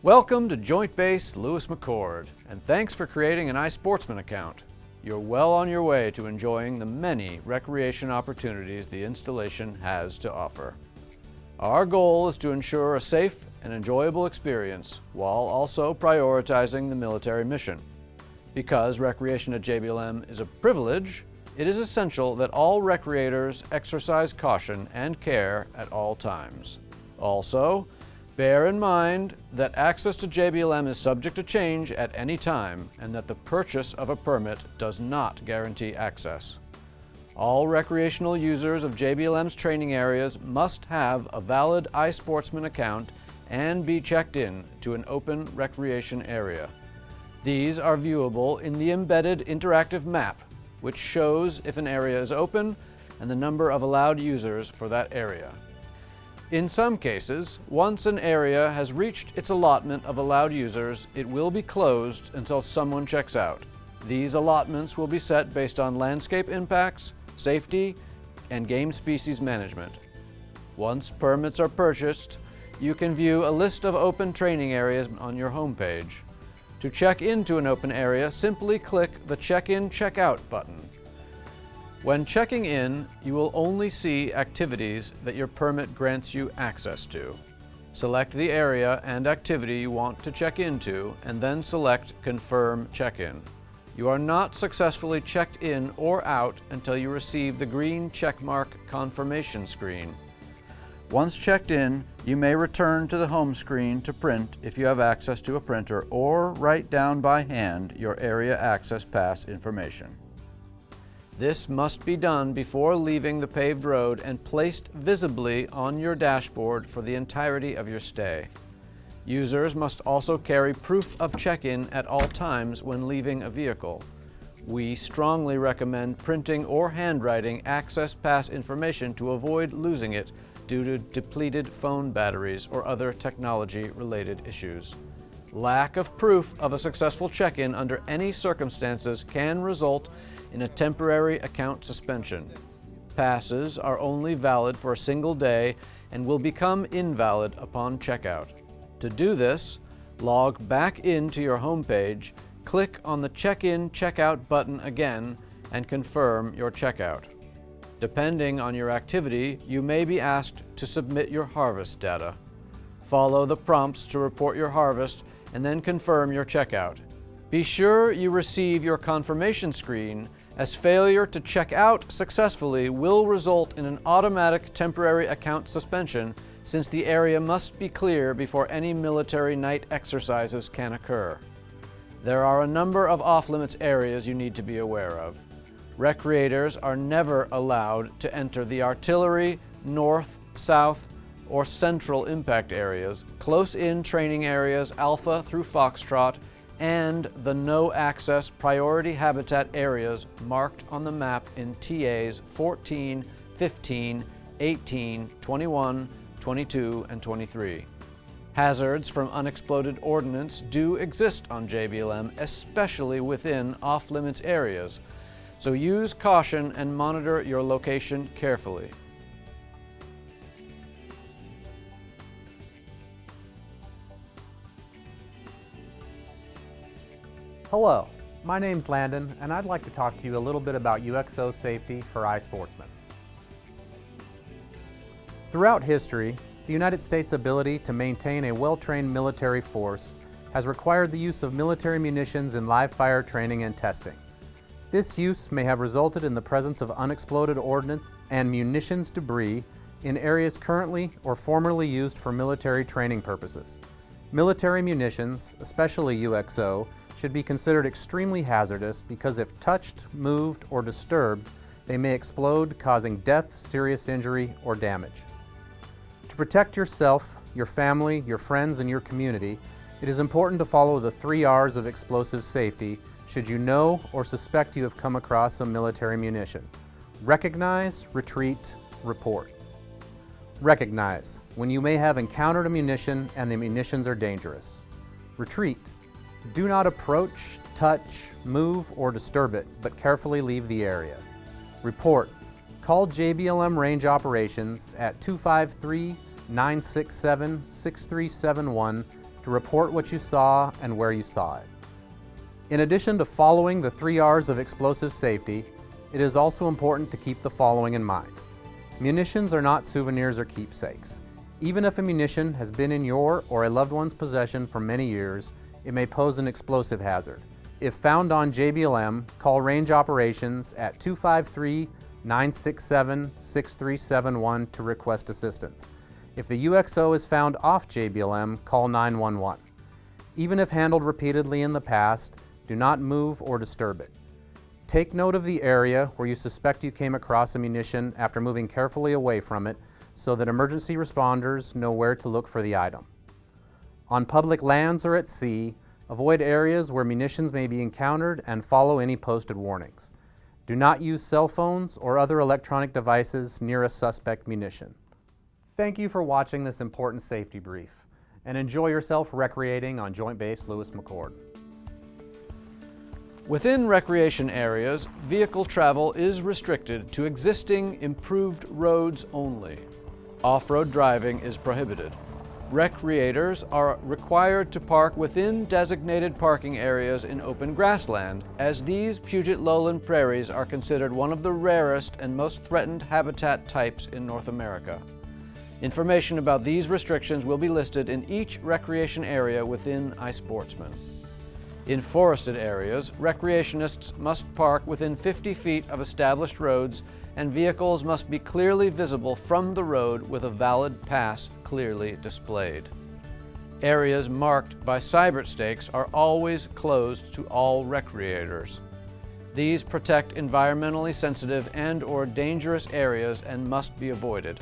Welcome to Joint Base Lewis McChord, and thanks for creating an iSportsman account. You're well on your way to enjoying the many recreation opportunities the installation has to offer. Our goal is to ensure a safe and enjoyable experience while also prioritizing the military mission. Because recreation at JBLM is a privilege, it is essential that all recreators exercise caution and care at all times. Also, bear in mind that access to JBLM is subject to change at any time and that the purchase of a permit does not guarantee access. All recreational users of JBLM's training areas must have a valid iSportsman account and be checked in to an open recreation area. These are viewable in the embedded interactive map, which shows if an area is open and the number of allowed users for that area. In some cases, once an area has reached its allotment of allowed users, it will be closed until someone checks out. These allotments will be set based on landscape impacts, safety, and game species management. Once permits are purchased, you can view a list of open training areas on your homepage. To check into an open area, simply click the Check-in, Check-out button. When checking in, you will only see activities that your permit grants you access to. Select the area and activity you want to check into, and then select Confirm Check-in. You are not successfully checked in or out until you receive the green checkmark confirmation screen. Once checked in, you may return to the home screen to print if you have access to a printer, or write down by hand your area access pass information. This must be done before leaving the paved road and placed visibly on your dashboard for the entirety of your stay. Users must also carry proof of check-in at all times when leaving a vehicle. We strongly recommend printing or handwriting access pass information to avoid losing it due to depleted phone batteries or other technology-related issues. Lack of proof of a successful check-in under any circumstances can result in a temporary account suspension. Passes are only valid for a single day and will become invalid upon checkout. To do this, log back into your homepage, click on the Check-in, Check-out button again, and confirm your checkout. Depending on your activity, you may be asked to submit your harvest data. Follow the prompts to report your harvest and then confirm your checkout. Be sure you receive your confirmation screen, as failure to check out successfully will result in an automatic temporary account suspension, since the area must be clear before any military night exercises can occur. There are a number of off-limits areas you need to be aware of. Recreators are never allowed to enter the artillery, north, south, or central impact areas, close-in training areas Alpha through Foxtrot, and the no-access priority habitat areas marked on the map in TAs 14, 15, 18, 21, 22, and 23. Hazards from unexploded ordnance do exist on JBLM, especially within off-limits areas, so use caution and monitor your location carefully. Hello, my name's Landon, and I'd like to talk to you a little bit about UXO safety for iSportsman. Throughout history, the United States' ability to maintain a well-trained military force has required the use of military munitions in live fire training and testing. This use may have resulted in the presence of unexploded ordnance and munitions debris in areas currently or formerly used for military training purposes. Military munitions, especially UXO, should be considered extremely hazardous because if touched, moved, or disturbed, they may explode, causing death, serious injury, or damage. To protect yourself, your family, your friends, and your community, it is important to follow the 3 R's of explosive safety should you know or suspect you have come across some military munition. Recognize, retreat, report. Recognize, when you may have encountered a munition and the munitions are dangerous. Retreat. Do not approach, touch, move, or disturb it, but carefully leave the area. Report. Call JBLM Range Operations at 253-967-6371 to report what you saw and where you saw it. In addition to following the 3 R's of explosive safety, it is also important to keep the following in mind. Munitions are not souvenirs or keepsakes. Even if a munition has been in your or a loved one's possession for many years, it may pose an explosive hazard. If found on JBLM, call Range Operations at 253-967-6371 to request assistance. If the UXO is found off JBLM, call 911. Even if handled repeatedly in the past, do not move or disturb it. Take note of the area where you suspect you came across a munition after moving carefully away from it so that emergency responders know where to look for the item. On public lands or at sea, avoid areas where munitions may be encountered and follow any posted warnings. Do not use cell phones or other electronic devices near a suspect munition. Thank you for watching this important safety brief, and enjoy yourself recreating on Joint Base Lewis-McChord. Within recreation areas, vehicle travel is restricted to existing improved roads only. Off-road driving is prohibited. Recreators are required to park within designated parking areas in open grassland, as these Puget Lowland prairies are considered one of the rarest and most threatened habitat types in North America. Information about these restrictions will be listed in each recreation area within iSportsman. In forested areas, recreationists must park within 50 feet of established roads, and vehicles must be clearly visible from the road with a valid pass clearly displayed. Areas marked by cybert stakes are always closed to all recreators. These protect environmentally sensitive and/or dangerous areas and must be avoided.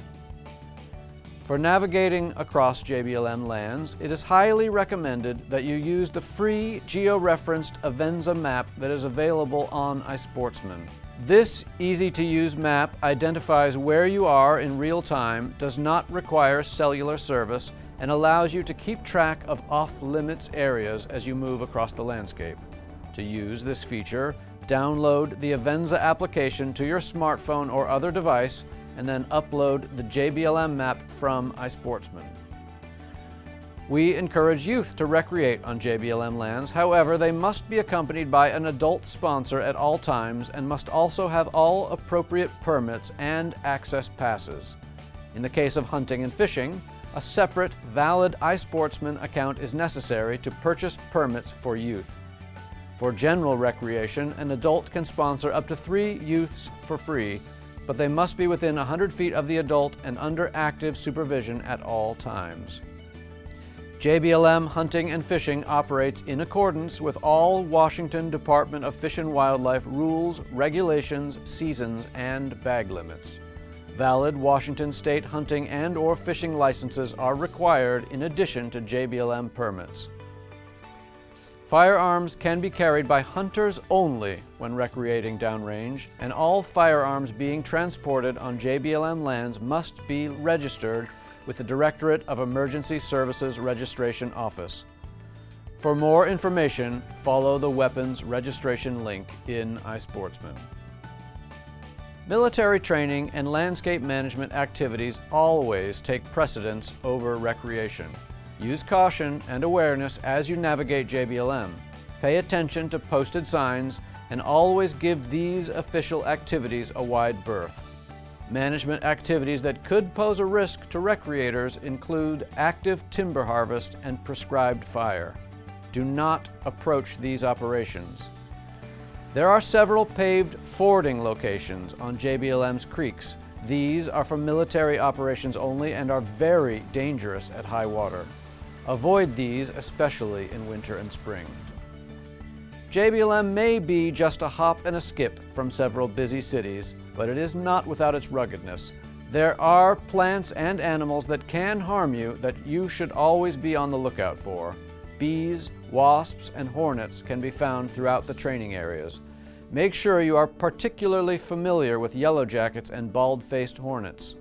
For navigating across JBLM lands, it is highly recommended that you use the free geo-referenced Avenza map that is available on iSportsman. This easy-to-use map identifies where you are in real time, does not require cellular service, and allows you to keep track of off-limits areas as you move across the landscape. To use this feature, download the Avenza application to your smartphone or other device, and then upload the JBLM map from iSportsman. We encourage youth to recreate on JBLM lands. However, they must be accompanied by an adult sponsor at all times and must also have all appropriate permits and access passes. In the case of hunting and fishing, a separate, valid iSportsman account is necessary to purchase permits for youth. For general recreation, an adult can sponsor up to 3 youths for free, but they must be within 100 feet of the adult and under active supervision at all times. JBLM Hunting and Fishing operates in accordance with all Washington Department of Fish and Wildlife rules, regulations, seasons, and bag limits. Valid Washington state hunting and/or fishing licenses are required in addition to JBLM permits. Firearms can be carried by hunters only when recreating downrange, and all firearms being transported on JBLM lands must be registered with the Directorate of Emergency Services Registration Office. For more information, follow the weapons registration link in iSportsman. Military training and landscape management activities always take precedence over recreation. Use caution and awareness as you navigate JBLM. Pay attention to posted signs and always give these official activities a wide berth. Management activities that could pose a risk to recreators include active timber harvest and prescribed fire. Do not approach these operations. There are several paved fording locations on JBLM's creeks. These are for military operations only and are very dangerous at high water. Avoid these, especially in winter and spring. JBLM may be just a hop and a skip from several busy cities, but it is not without its ruggedness. There are plants and animals that can harm you that you should always be on the lookout for. Bees, wasps, and hornets can be found throughout the training areas. Make sure you are particularly familiar with yellow jackets and bald-faced hornets.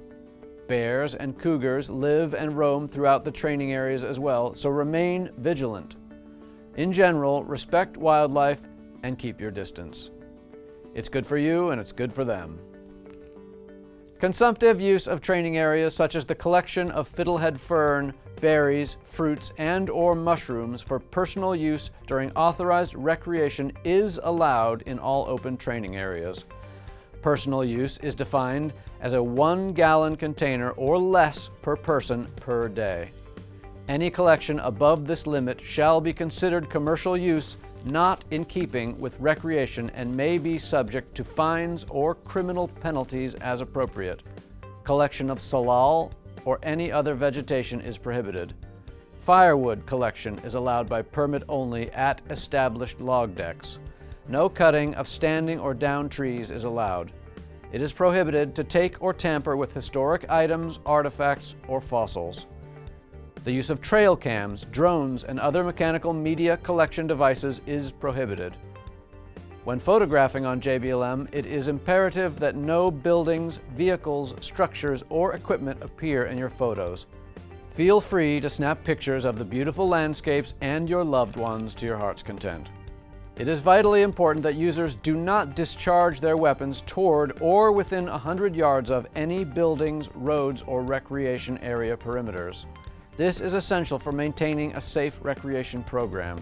Bears and cougars live and roam throughout the training areas as well, so remain vigilant. In general, respect wildlife and keep your distance. It's good for you and it's good for them. Consumptive use of training areas such as the collection of fiddlehead fern, berries, fruits, and/or mushrooms for personal use during authorized recreation is allowed in all open training areas. Personal use is defined as a 1-gallon container or less per person per day. Any collection above this limit shall be considered commercial use, not in keeping with recreation, and may be subject to fines or criminal penalties as appropriate. Collection of salal or any other vegetation is prohibited. Firewood collection is allowed by permit only at established log decks. No cutting of standing or down trees is allowed. It is prohibited to take or tamper with historic items, artifacts, or fossils. The use of trail cams, drones, and other mechanical media collection devices is prohibited. When photographing on JBLM, it is imperative that no buildings, vehicles, structures, or equipment appear in your photos. Feel free to snap pictures of the beautiful landscapes and your loved ones to your heart's content. It is vitally important that users do not discharge their weapons toward or within 100 yards of any buildings, roads, or recreation area perimeters. This is essential for maintaining a safe recreation program.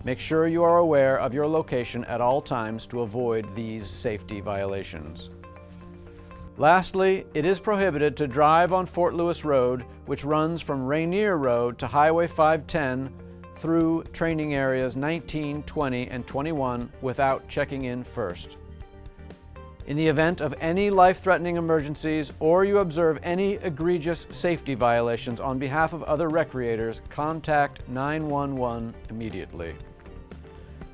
Make sure you are aware of your location at all times to avoid these safety violations. Lastly, it is prohibited to drive on Fort Lewis Road, which runs from Rainier Road to Highway 510 through training areas 19, 20, and 21 without checking in first. In the event of any life-threatening emergencies or you observe any egregious safety violations on behalf of other recreators, contact 911 immediately.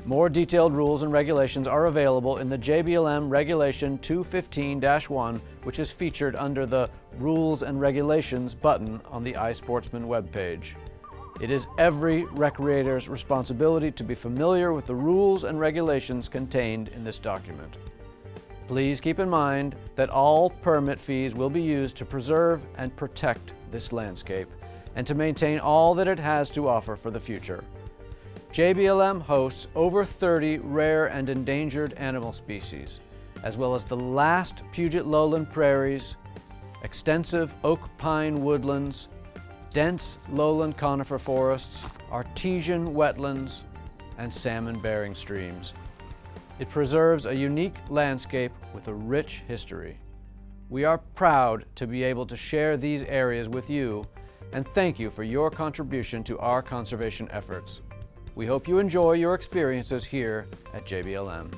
More detailed rules and regulations are available in the JBLM Regulation 215-1, which is featured under the Rules and Regulations button on the iSportsman webpage. It is every recreator's responsibility to be familiar with the rules and regulations contained in this document. Please keep in mind that all permit fees will be used to preserve and protect this landscape and to maintain all that it has to offer for the future. JBLM hosts over 30 rare and endangered animal species, as well as the last Puget lowland prairies, extensive oak pine woodlands, dense lowland conifer forests, artesian wetlands, and salmon-bearing streams. It preserves a unique landscape with a rich history. We are proud to be able to share these areas with you, and thank you for your contribution to our conservation efforts. We hope you enjoy your experiences here at JBLM.